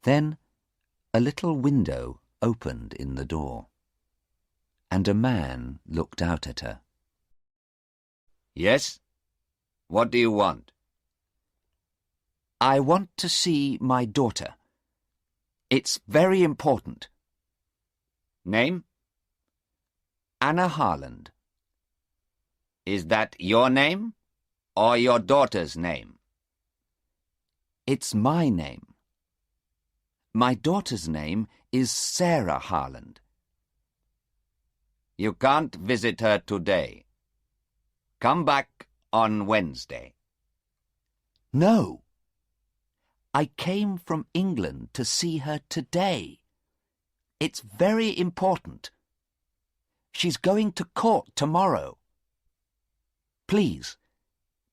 Then a little window opened in the door, and a man looked out at her. Yes? What do you want? I want to see my daughter. It's very important. Name? Anna Harland. Is that your name or your daughter's name? It's my name. My daughter's name is Sarah Harland. You can't visit her today. Come back on Wednesday. No. I came from England to see her today. It's very important. She's going to court tomorrow. Please,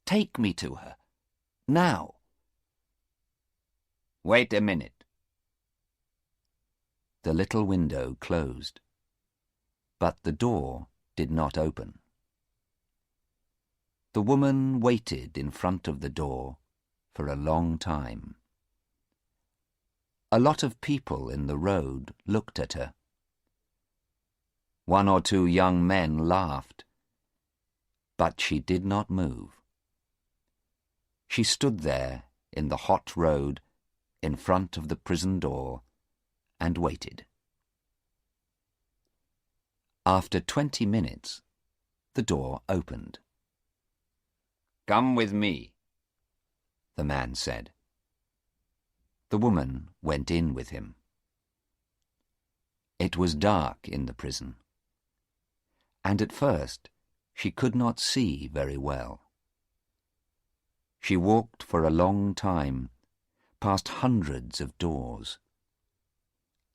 take me to her. Now. Wait a minute. The little window closed, but the door did not open. The woman waited in front of the door for a long time. A lot of people in the road looked at her. 1 or 2 young men laughed, but she did not move. She stood there in the hot road in front of the prison door and waited. After 20 minutes, the door opened. Come with me, the man said. The woman went in with him. It was dark in the prison, and at first she could not see very well. She walked for a long time, past hundreds of doors.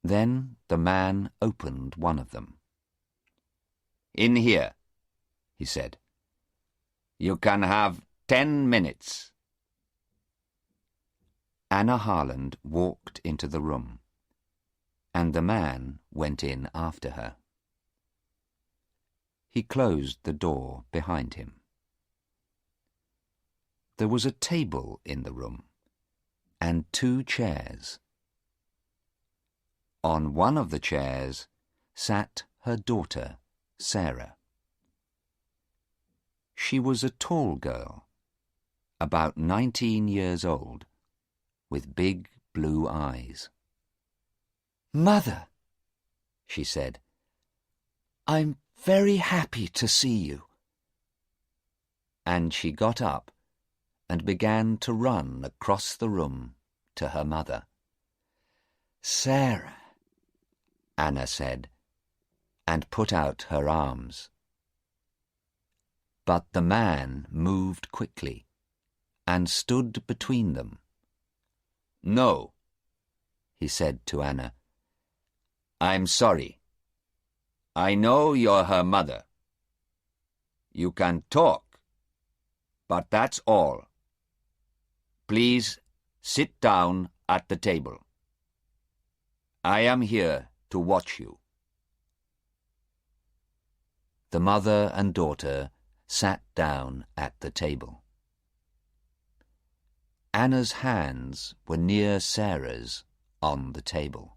Then the man opened one of them. In here, he said. You can have 10 minutes. Anna Harland walked into the room, and the man went in after her. He closed the door behind him. There was a table in the room, and 2 chairs. On one of the chairs sat her daughter, Sarah. She was a tall girl, about 19 years old, with big blue eyes. "Mother," she said, "I'm very happy to see you." And she got up and began to run across the room to her mother. "Sarah," Anna said, and put out her arms. But the man moved quickly and stood between them. No, he said to Anna. I'm sorry. I know you're her mother. You can talk, but that's all. Please sit down at the table. I am here to watch you. The mother and daughter sat down at the table. Anna's hands were near Sarah's on the table.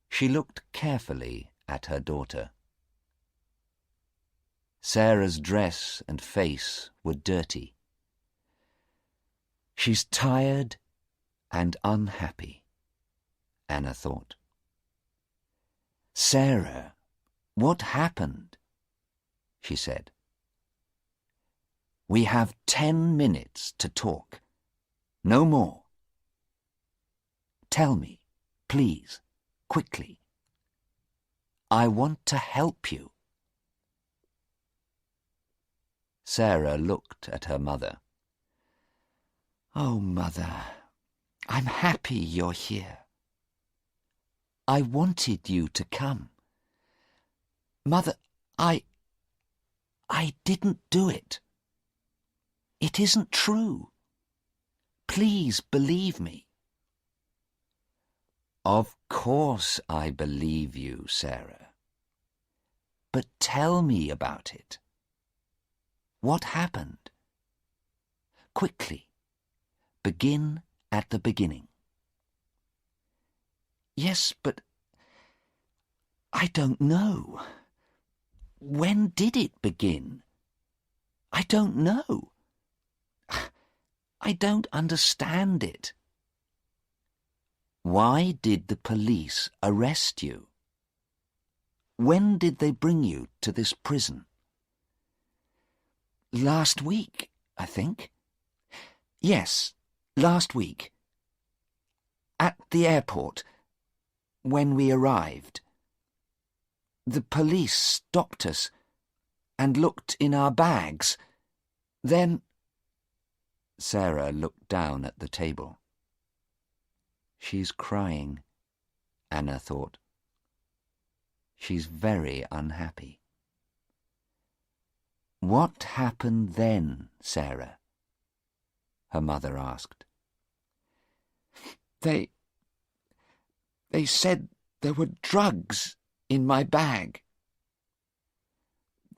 She looked carefully at her daughter. Sarah's dress and face were dirty. She's tired and unhappy, Anna thought. Sarah, what happened? She said. We have 10 minutes to talk. No more. Tell me, please, quickly. I want to help you. Sarah looked at her mother. Oh, Mother, I'm happy you're here. I wanted you to come. Mother, I didn't do it. It isn't true. Please believe me. Of course I believe you, Sarah. But tell me about it. What happened? Quickly, begin at the beginning. Yes, but I don't know. When did it begin? I don't know. I don't understand it. Why did the police arrest you? When did they bring you to this prison? Last week, I think. Yes, last week. At the airport, when we arrived. The police stopped us and looked in our bags. Then... Sarah looked down at the table. She's crying, Anna thought. She's very unhappy. What happened then, Sarah? Her mother asked. They said there were drugs in my bag.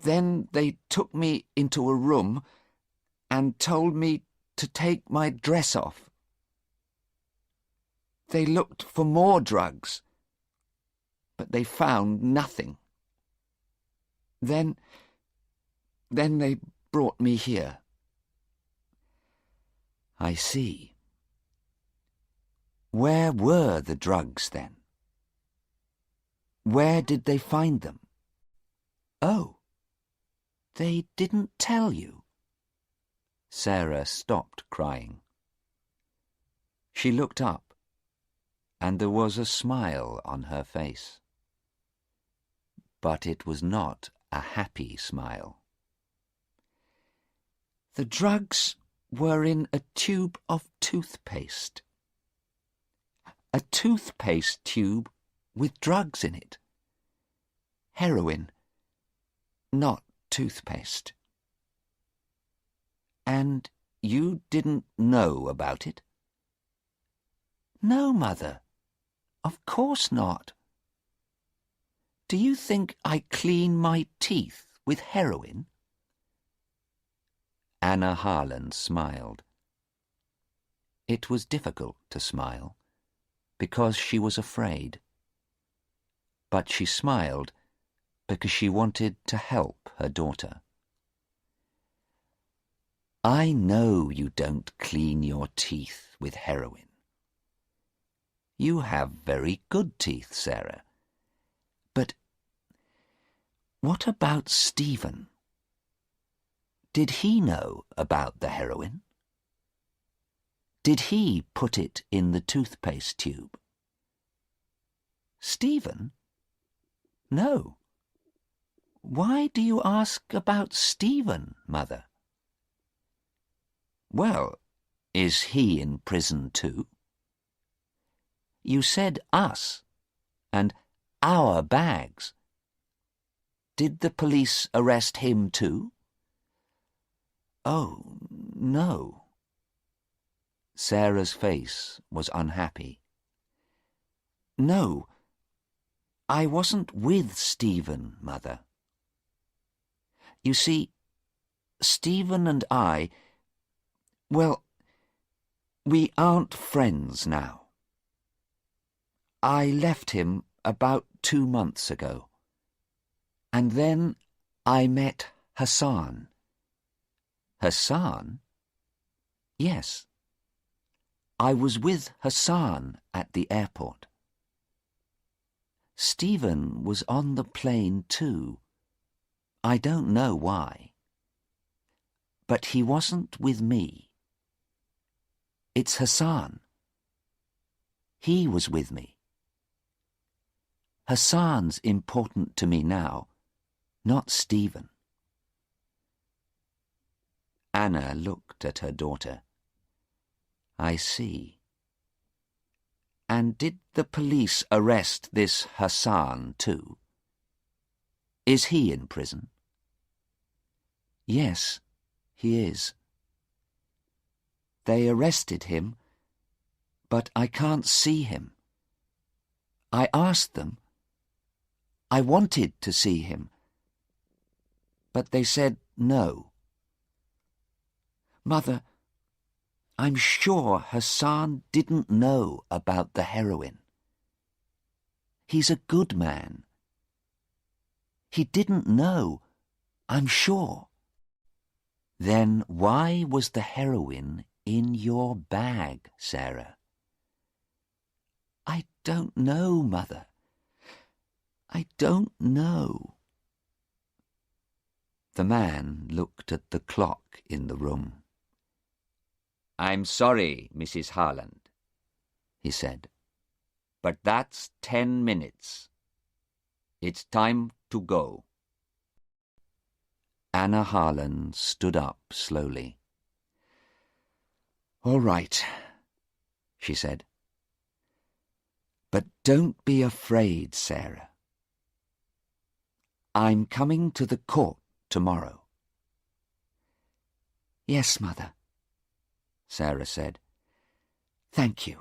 Then they took me into a room and told me to take my dress off. They looked for more drugs, but they found nothing. Then they brought me here. I see. Where were the drugs then? Where did they find them? Oh, they didn't tell you. Sarah stopped crying. She looked up, and there was a smile on her face. But it was not a happy smile. The drugs were in a tube of toothpaste. A toothpaste tube with drugs in it. Heroin, not toothpaste. And you didn't know about it? No, Mother. Of course not. Do you think I clean my teeth with heroin? Anna Harland smiled. It was difficult to smile, because she was afraid. But she smiled because she wanted to help her daughter. I know you don't clean your teeth with heroin. You have very good teeth, Sarah. But what about Stephen? Did he know about the heroin? Did he put it in the toothpaste tube? Stephen? No. Why do you ask about Stephen, Mother? Well, is he in prison too? You said us, and our bags. Did the police arrest him too? Oh, no. Sarah's face was unhappy. No, I wasn't with Stephen, Mother. You see, Stephen and I, well, we aren't friends now. I left him about 2 months ago, and then I met Hassan. Hassan? Yes. I was with Hassan at the airport. Stephen was on the plane too. I don't know why. But he wasn't with me. It's Hassan. He was with me. Hassan's important to me now, not Stephen. Anna looked at her daughter. I see. And did the police arrest this Hassan too? Is he in prison? Yes, he is. They arrested him, but I can't see him. I asked them. I wanted to see him, but they said no. Mother, I'm sure Hassan didn't know about the heroin. He's a good man. He didn't know, I'm sure. Then why was the heroin in your bag, Sarah? I don't know, Mother. I don't know. The man looked at the clock in the room. I'm sorry, Mrs. Harland, he said, but that's 10 minutes. It's time to go. Anna Harland stood up slowly. All right, she said. But don't be afraid, Sarah. I'm coming to the court tomorrow. Yes, Mother, Sarah said. Thank you.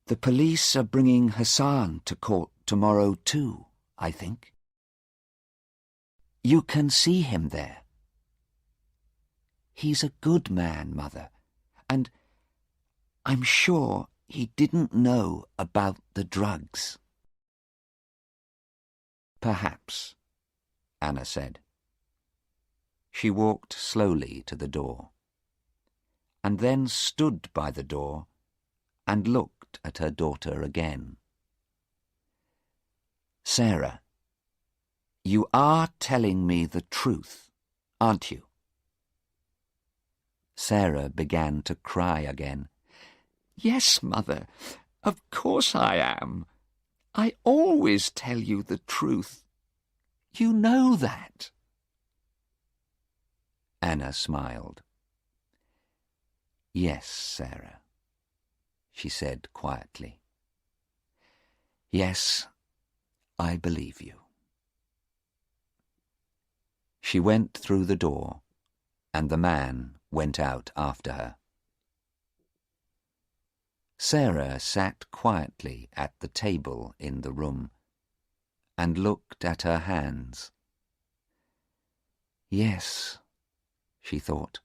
The police are bringing Hassan to court tomorrow too, I think. You can see him there. He's a good man, Mother, and I'm sure he didn't know about the drugs. Perhaps, Anna said. She walked slowly to the door, and then stood by the door and looked at her daughter again. Sarah, you are telling me the truth, aren't you? Sarah began to cry again. Yes, Mother, of course I am. I always tell you the truth. You know that. Anna smiled. Yes, Sarah, she said quietly. Yes, I believe you. She went through the door, and the man went out after her. Sarah sat quietly at the table in the room and looked at her hands. Yes, she thought.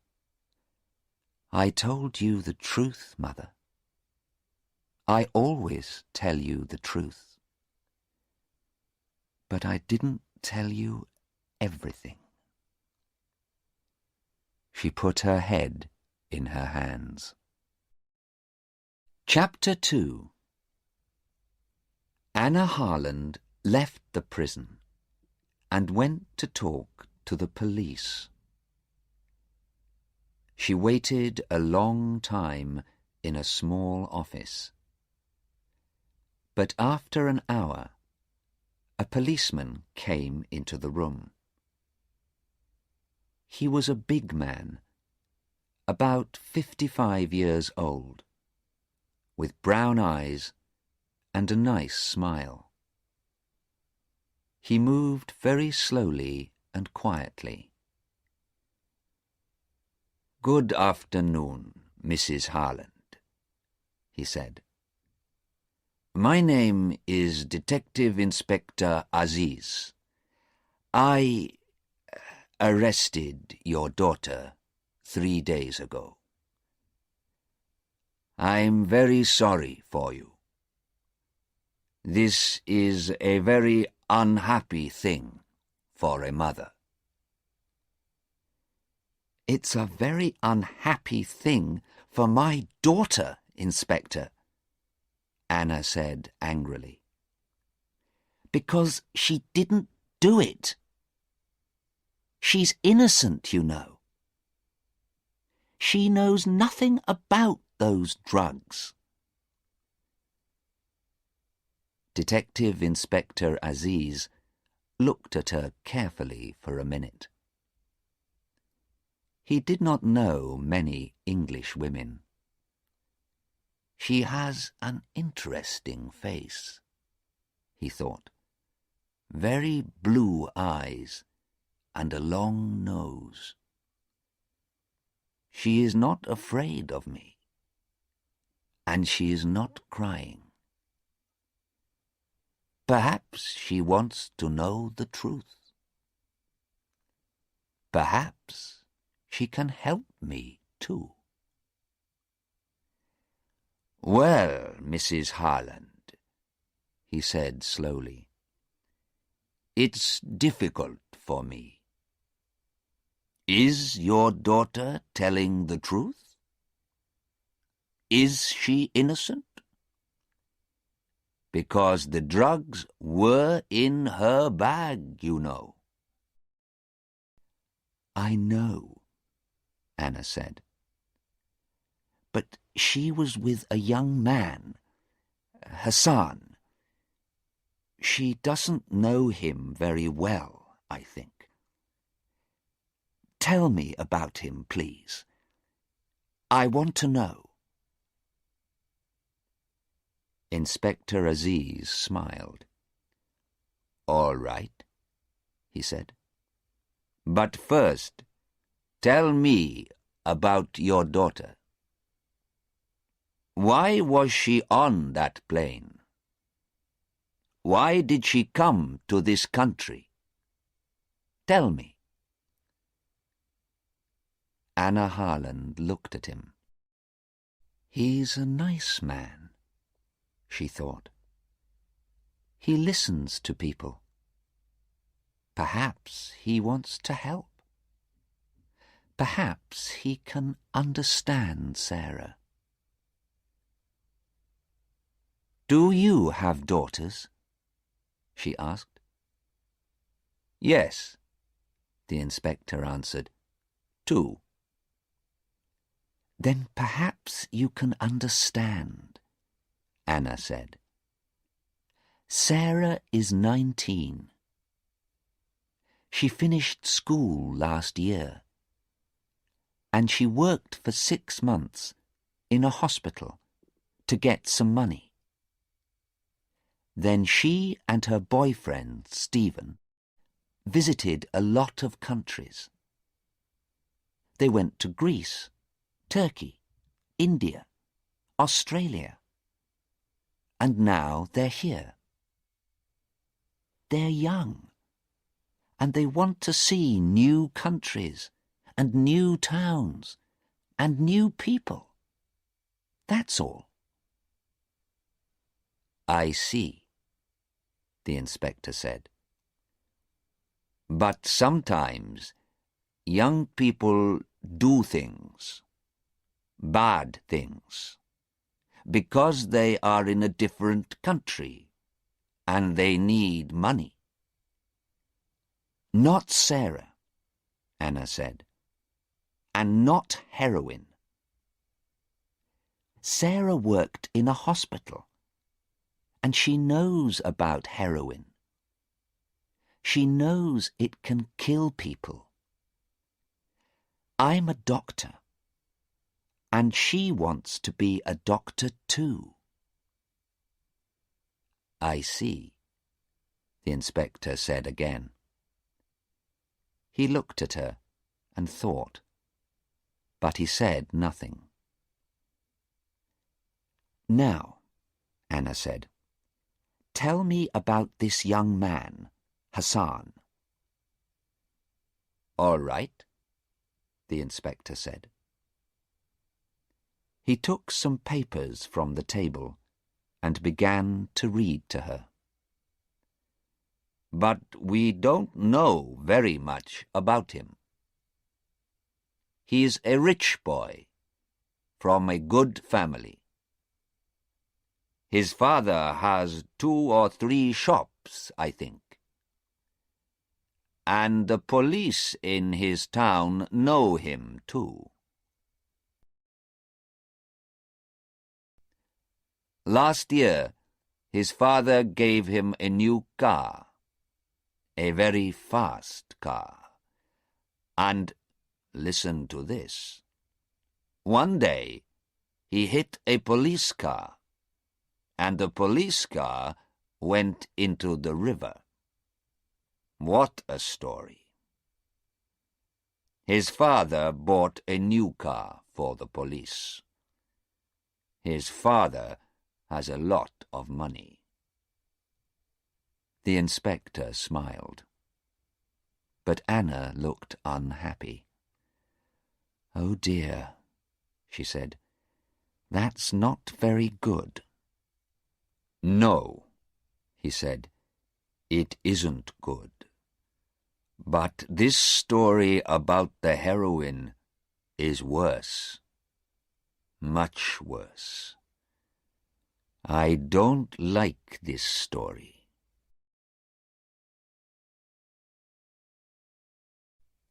I told you the truth, Mother. I always tell you the truth. But I didn't tell you everything. She put her head in her hands. Chapter 2. Anna Harland left the prison and went to talk to the police. She waited a long time in a small office. But after an hour, a policeman came into the room. He was a big man, about 55 years old, with brown eyes and a nice smile. He moved very slowly and quietly. Good afternoon, Mrs. Harland, he said. My name is Detective Inspector Aziz. I arrested your daughter 3 days ago. I'm very sorry for you. This is a very unhappy thing for a mother. It's a very unhappy thing for my daughter, Inspector, Anna said angrily. Because she didn't do it. She's innocent, you know. She knows nothing about those drugs. Detective Inspector Aziz looked at her carefully for a minute. He did not know many English women. She has an interesting face, he thought. Very blue eyes and a long nose. She is not afraid of me, and she is not crying. Perhaps she wants to know the truth. Perhaps she can help me too. Well, Mrs. Harland, he said slowly. "It's difficult for me. Is your daughter telling the truth? Is she innocent? Because the drugs were in her bag, you know." "I know," Anna said. "But she was with a young man, Hassan. She doesn't know him very well, I think. Tell me about him, please. I want to know." Inspector Aziz smiled. "All right," he said. "But first, tell me about your daughter. Why was she on that plane? Why did she come to this country? Tell me." Anna Harland looked at him. "He's a nice man," she thought. "He listens to people. Perhaps he wants to help. Perhaps he can understand Sarah." "Do you have daughters?" she asked. "Yes," the inspector answered. "Two." "Then perhaps you can understand," Anna said. "Sarah is 19. She finished school last year, and she worked for 6 months in a hospital to get some money. Then she and her boyfriend, Stephen, visited a lot of countries. They went to Greece, Turkey, India, Australia, and now they're here. They're young, and they want to see new countries and new towns and new people. That's all." "I see," the inspector said. "But sometimes young people do things, bad things, because they are in a different country and they need money." "Not Sarah," Anna said, "and not heroin. Sarah worked in a hospital, and she knows about heroin. She knows it can kill people. I'm a doctor, and she wants to be a doctor too." "I see," the inspector said again. He looked at her and thought, but he said nothing. "Now," Anna said, "tell me about this young man, Hassan." "All right," the inspector said. He took some papers from the table and began to read to her. "But we don't know very much about him. He's a rich boy, from a good family. His father has 2 or 3 shops, I think. And the police in his town know him too. Last year, his father gave him a new car, a very fast car. And, listen to this, one day he hit a police car, and the police car went into the river. What a story. His father bought a new car for the police. His father has a lot of money." The inspector smiled. But Anna looked unhappy. "Oh dear," she said, "that's not very good." "No," he said. "It isn't good. But this story about the heroine is worse. Much worse. I don't like this story."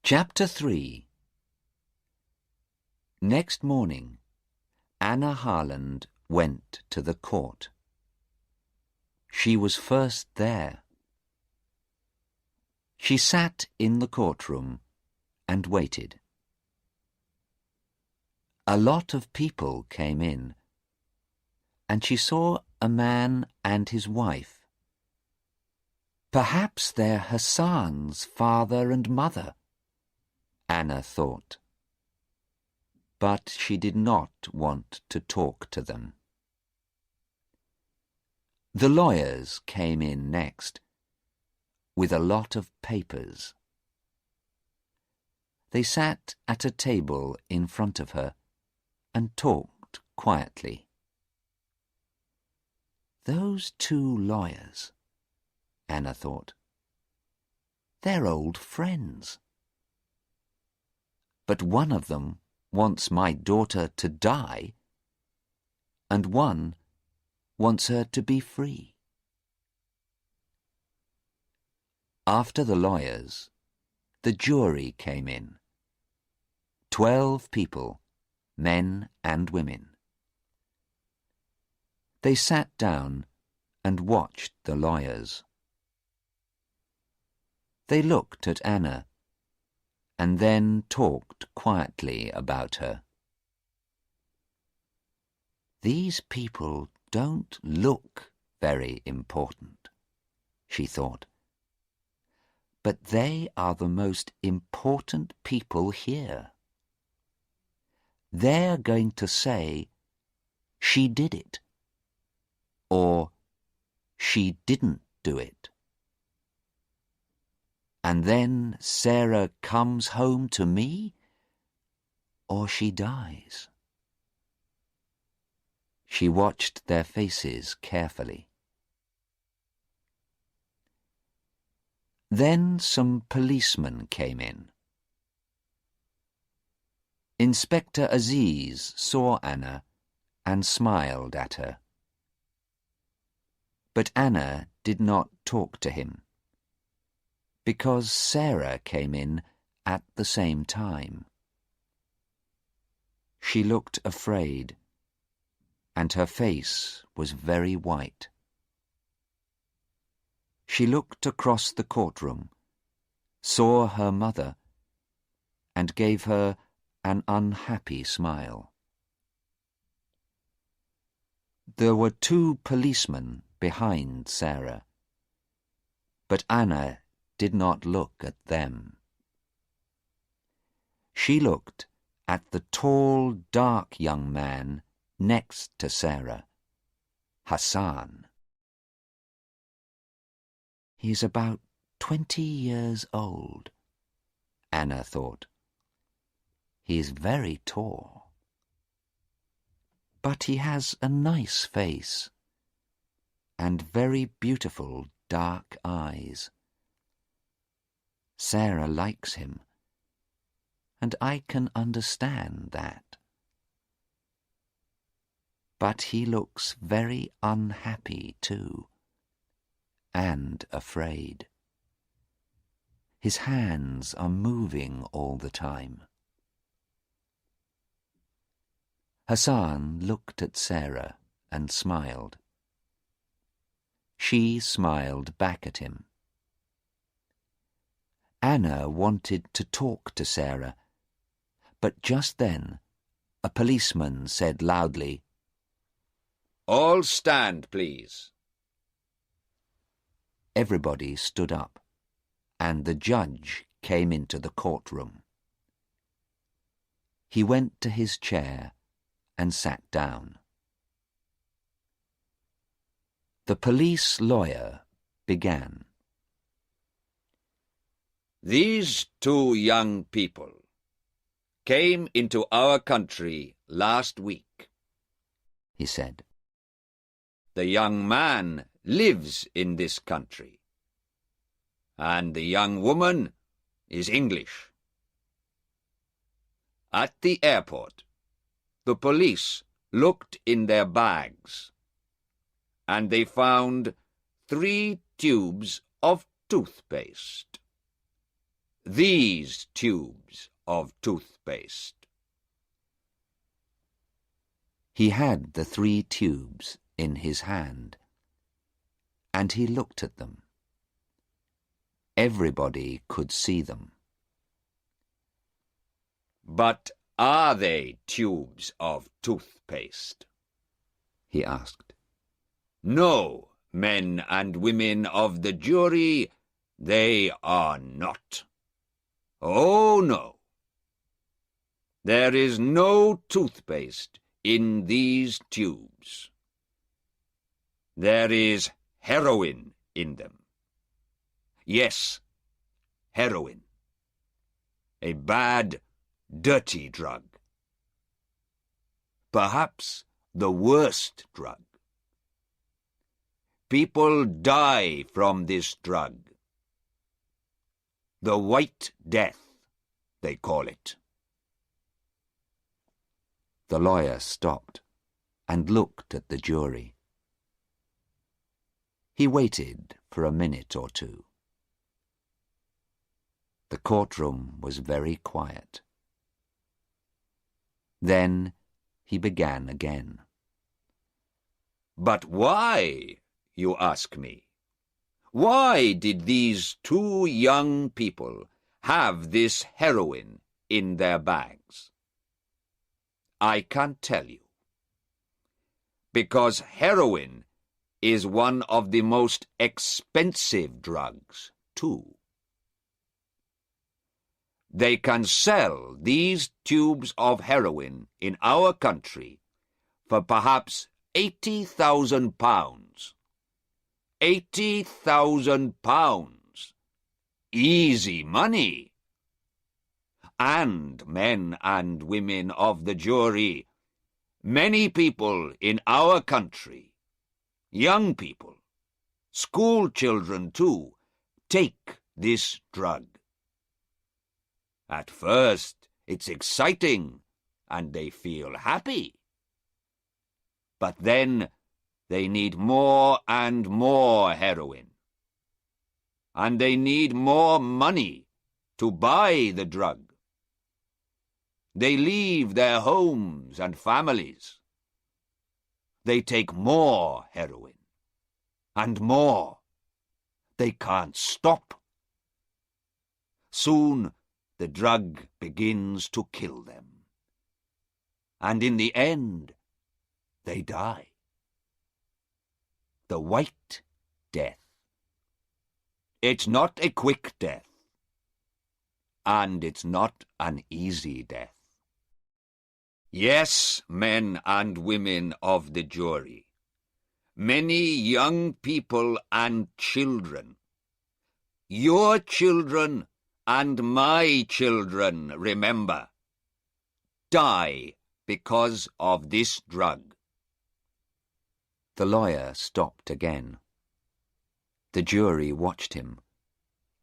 Chapter 3. Next morning, Anna Harland went to the court. She was first there. She sat in the courtroom and waited. A lot of people came in, and she saw a man and his wife. Perhaps they're Hassan's father and mother, Anna thought. But she did not want to talk to them. The lawyers came in next, with a lot of papers. They sat at a table in front of her and talked quietly. Those two lawyers, Anna thought. They're old friends. But one of them wants my daughter to die, and one wants her to be free. After the lawyers, the jury came in. 12 people, men and women. They sat down and watched the lawyers. They looked at Anna and then talked quietly about her. These people don't look very important, she thought. But they are the most important people here. They're going to say, "She did it," or "She didn't do it." And then Sarah comes home to me, or she dies. She watched their faces carefully. Then some policemen came in. Inspector Aziz saw Anna and smiled at her. But Anna did not talk to him, because Sarah came in at the same time. She looked afraid, and her face was very white. She looked across the courtroom, saw her mother, and gave her an unhappy smile. There were 2 policemen behind Sarah, but Anna did not look at them. She looked at the tall, dark young man next to Sarah, Hassan. He's about 20 years old, Anna thought. He's very tall. But he has a nice face and very beautiful dark eyes. Sarah likes him, and I can understand that. But he looks very unhappy too, and afraid. His hands are moving all the time. Hassan looked at Sarah and smiled. She smiled back at him. Anna wanted to talk to Sarah, but just then a policeman said loudly, "All stand, please." Everybody stood up, and the judge came into the courtroom. He went to his chair and sat down. The police lawyer began. "These 2 young people came into our country last week," he said. "The young man lives in this country, and the young woman is English. At the airport, the police looked in their bags, and they found 3 tubes of toothpaste. These tubes of toothpaste. He had the 3 tubes in his hand, and he looked at them. Everybody could see them. But are they tubes of toothpaste? He asked. No, men and women of the jury, they are not. Oh, no. There is no toothpaste in these tubes. There is heroin in them. Yes, heroin. A bad, dirty drug. Perhaps the worst drug. People die from this drug. The White Death, they call it. The lawyer stopped and looked at the jury. He waited for a minute or two. The courtroom was very quiet. Then he began again. But why, you ask me? Why did these 2 young people have this heroin in their bags? I can't tell you. Because heroin is one of the most expensive drugs, too. They can sell these tubes of heroin in our country for perhaps £80,000. £80,000. Easy money. And men and women of the jury, many people in our country, young people, school children too, take this drug. At first, it's exciting, and they feel happy. But then they need more and more heroin. And they need more money to buy the drug. They leave their homes and families. They take more heroin. And more. They can't stop. Soon the drug begins to kill them. And in the end, they die. The White Death. It's not a quick death. And it's not an easy death. Yes, men and women of the jury, many young people and children, your children and my children, remember, die because of this drug. The lawyer stopped again. The jury watched him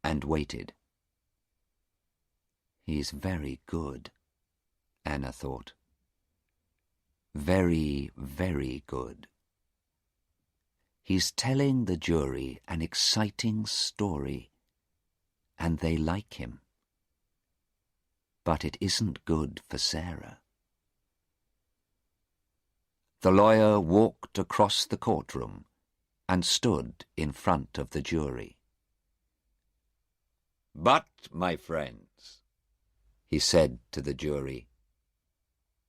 and waited. He's very good, Anna thought. Very, very good. He's telling the jury an exciting story, and they like him. But it isn't good for Sarah. The lawyer walked across the courtroom and stood in front of the jury. But, my friends, he said to the jury,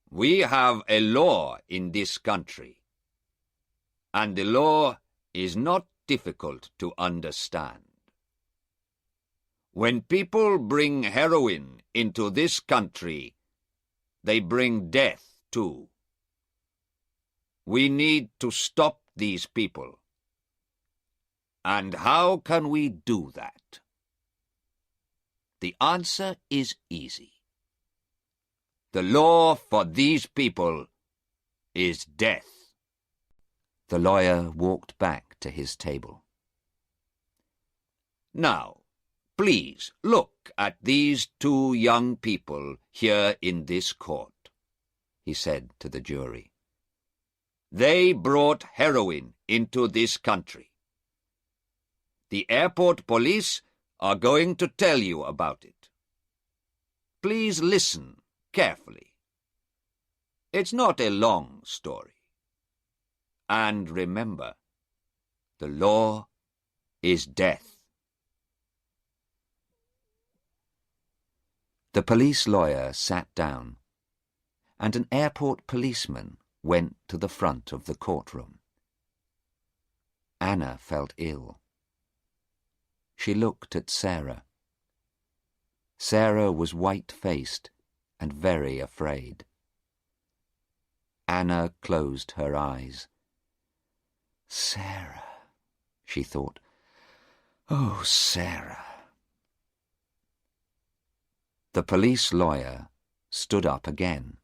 we have a law in this country, and the law is not difficult to understand. When people bring heroin into this country, they bring death too. We need to stop these people. And how can we do that? The answer is easy. The law for these people is death. The lawyer walked back back to his table. Now, please look at these two young people here in this court, he said to the jury. They brought heroin into this country. The airport police are going to tell you about it. Please listen carefully. It's not a long story. And remember, the law is death. The police lawyer sat down, and an airport policeman went to the front of the courtroom. Anna felt ill. She looked at Sarah. Sarah was white-faced and very afraid. Anna closed her eyes. Sarah, she thought. Oh, Sarah. The police lawyer stood up again.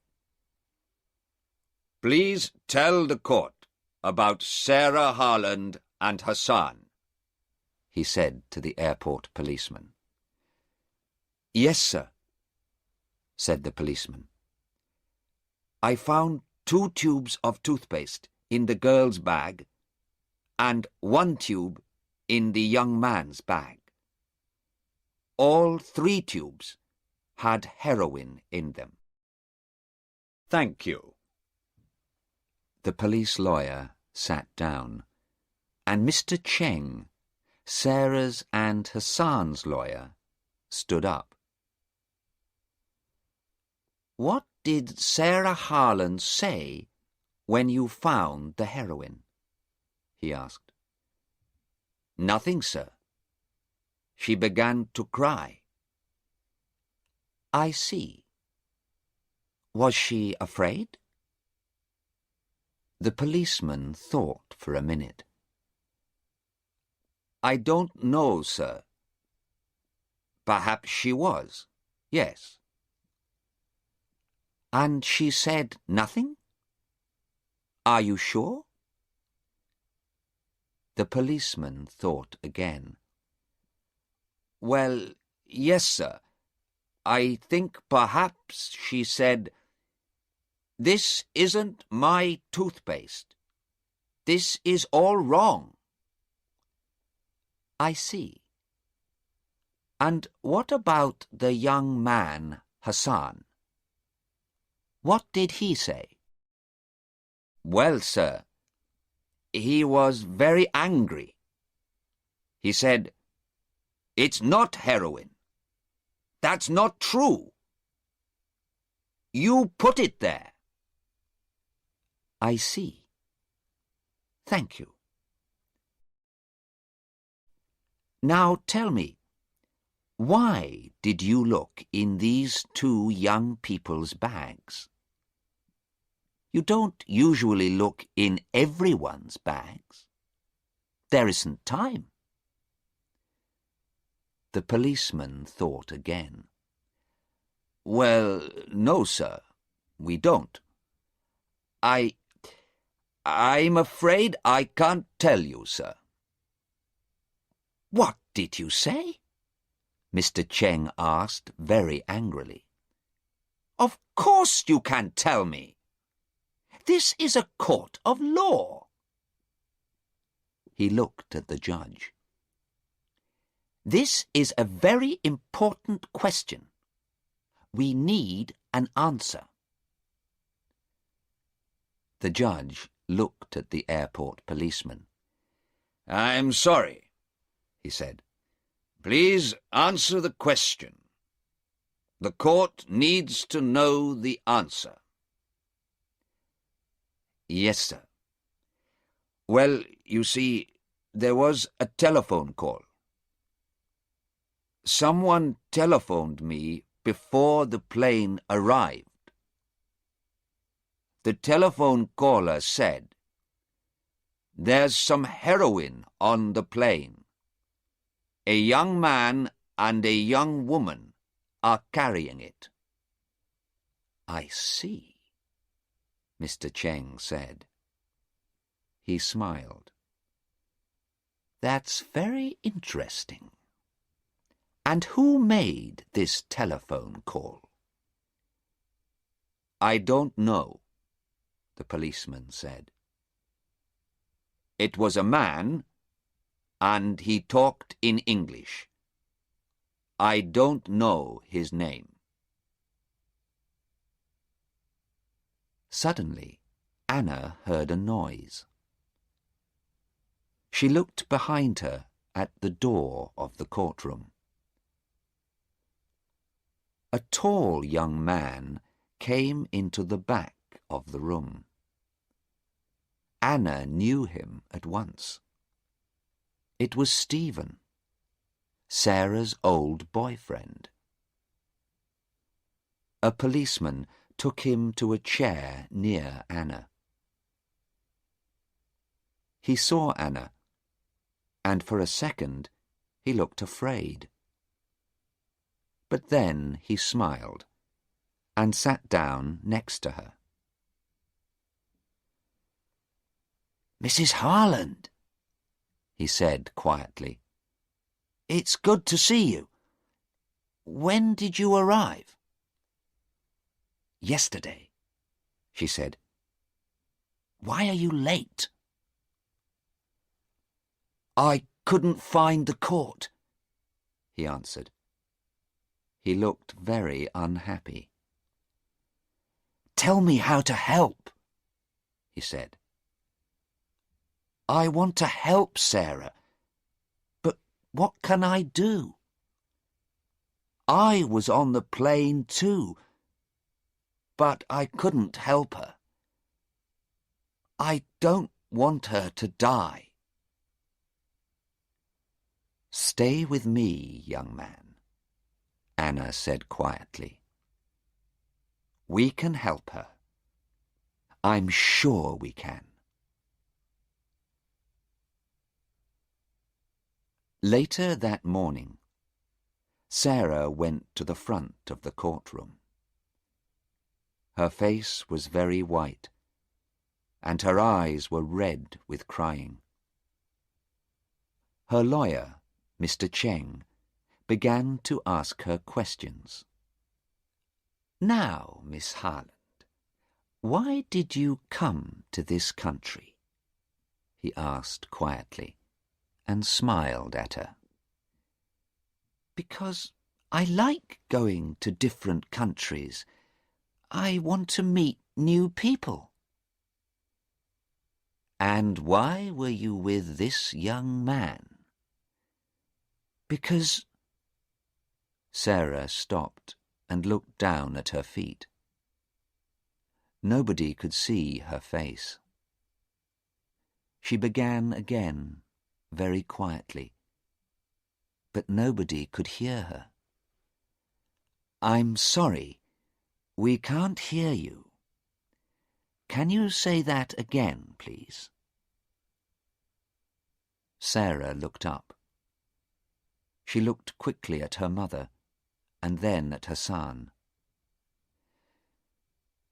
Please tell the court about Sarah Harland and Hassan, he said to the airport policeman. Yes, sir, said the policeman. I found 2 tubes of toothpaste in the girl's bag and 1 tube in the young man's bag. All 3 tubes had heroin in them. Thank you. The police lawyer sat down, and Mr. Cheng, Sarah's and Hassan's lawyer, stood up. What did Sarah Harland say when you found the heroin? He asked. Nothing, sir. She began to cry. I see. Was she afraid? The policeman thought for a minute. I don't know, sir. Perhaps she was, yes. And she said nothing? Are you sure? The policeman thought again. Well, yes, sir. I think perhaps she said, "This isn't my toothpaste. This is all wrong." I see. And what about the young man, Hassan? What did he say? Well, sir, he was very angry. He said, "It's not heroin. That's not true. You put it there." I see. Thank you. Now tell me, why did you look in these 2 young people's bags? You don't usually look in everyone's bags. There isn't time. The policeman thought again. Well, no, sir, we don't. I'm afraid I can't tell you, sir. What did you say? Mr. Cheng asked very angrily. Of course you can tell me. This is a court of law. He looked at the judge. This is a very important question. We need an answer. The judge looked at the airport policeman. I'm sorry, he said. Please answer the question. The court needs to know the answer. Yes, sir. Well, you see, there was a telephone call. Someone telephoned me before the plane arrived. The telephone caller said, "There's some heroin on the plane. A young man and a young woman are carrying it." I see, Mr. Cheng said. He smiled. That's very interesting. And who made this telephone call? I don't know, the policeman said. It was a man, and he talked in English. I don't know his name. Suddenly, Anna heard a noise. She looked behind her at the door of the courtroom. A tall young man came into the back of the room. Anna knew him at once. It was Stephen, Sarah's old boyfriend. A policeman took him to a chair near Anna. He saw Anna, and for a second he looked afraid. But then he smiled and sat down next to her. Mrs. Harland, he said quietly, it's good to see you. When did you arrive? Yesterday, she said. Why are you late? I couldn't find the court, he answered. He looked very unhappy. Tell me how to help, he said. I want to help Sarah, but what can I do? I was on the plane too, but I couldn't help her. I don't want her to die. Stay with me, young man, Anna said quietly. We can help her. I'm sure we can. Later that morning, Sarah went to the front of the courtroom. Her face was very white, and her eyes were red with crying. Her lawyer, Mr. Cheng, began to ask her questions. Now, Miss Harland, why did you come to this country? He asked quietly, and smiled at her. Because I like going to different countries. I want to meet new people. And why were you with this young man? Because... Sarah stopped and looked down at her feet. Nobody could see her face. She began again, very quietly, but nobody could hear her. I'm sorry, we can't hear you. Can you say that again, please? Sarah looked up. She looked quickly at her mother, and then at Hassan.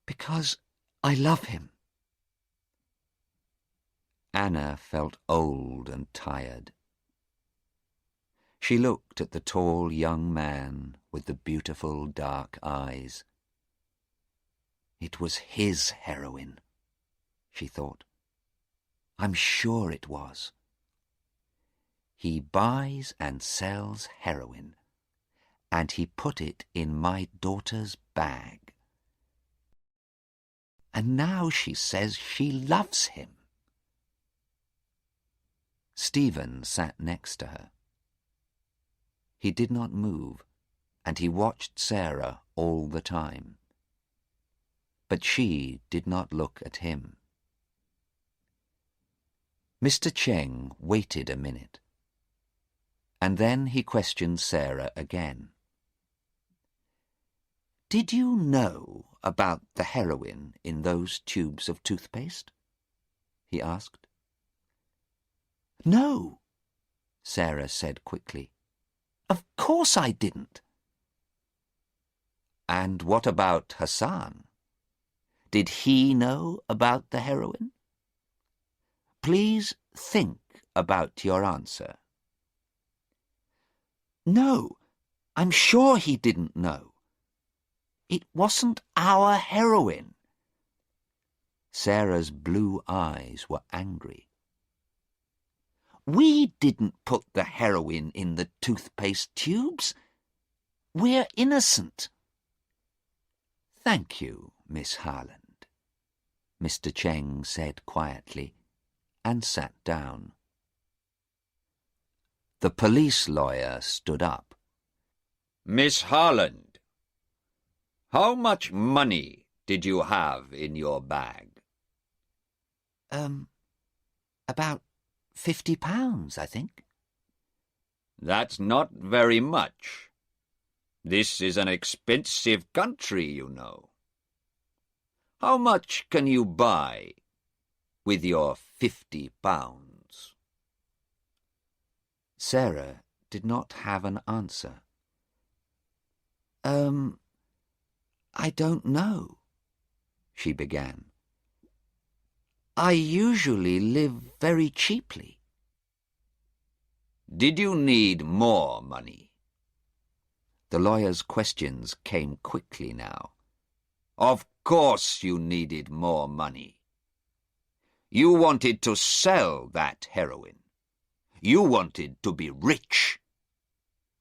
Because I love him. Anna felt old and tired. She looked at the tall young man with the beautiful dark eyes. It was his heroin, she thought. I'm sure it was. He buys and sells heroin, and he put it in my daughter's bag. And now she says she loves him. Stephen sat next to her. He did not move, and he watched Sarah all the time. But she did not look at him. Mr. Cheng waited a minute, and then he questioned Sarah again. Did you know about the heroin in those tubes of toothpaste? He asked. No, Sarah said quickly. Of course I didn't. And what about Hassan? Did he know about the heroin? Please think about your answer? No, I'm sure he didn't know. It wasn't our heroin. Sarah's blue eyes were angry. We didn't put the heroin in the toothpaste tubes. We're innocent. Thank you, Miss Harland, Mr. Cheng said quietly, and sat down. The police lawyer stood up. Miss Harland, how much money did you have in your bag? About £50, I think. That's not very much. This is an expensive country, you know. How much can you buy with your £50? Sarah did not have an answer. I don't know, she began. I usually live very cheaply. Did you need more money? The lawyer's questions came quickly now. Of course you needed more money. You wanted to sell that heroin. You wanted to be rich.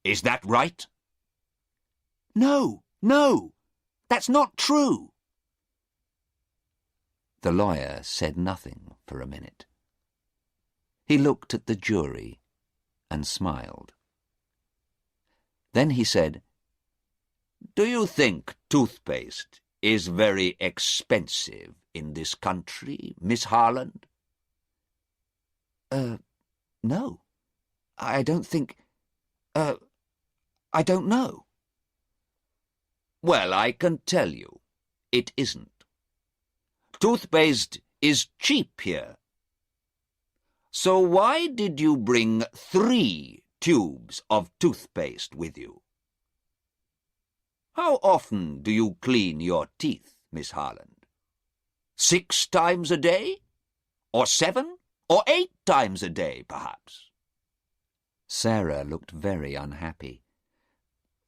Is that right? No, that's not true. The lawyer said nothing for a minute. He looked at the jury and smiled. Then he said, Do you think toothpaste is very expensive in this country, Miss Harland? No. I don't think... I don't know. Well, I can tell you, it isn't. Toothpaste is cheap here. So why did you bring 3 tubes of toothpaste with you? How often do you clean your teeth, Miss Harland? 6 times a day? Or 7? Or 8 times a day, perhaps? Sarah looked very unhappy.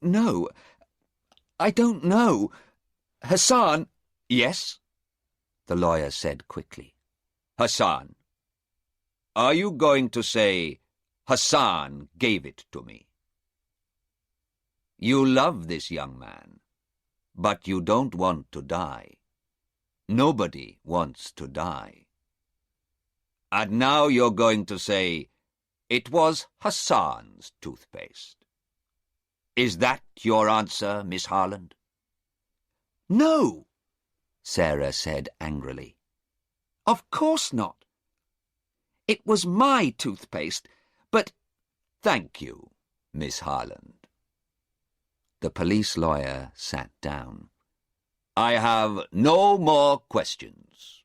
No, I don't know. Hassan... Yes? The lawyer said quickly. Hassan. Are you going to say, Hassan gave it to me? You love this young man, but you don't want to die. Nobody wants to die. And now you're going to say, it was Hassan's toothpaste. Is that your answer, Miss Harland? No, Sarah said angrily. Of course not. It was my toothpaste, but... Thank you, Miss Harland. The police lawyer sat down. I have no more questions.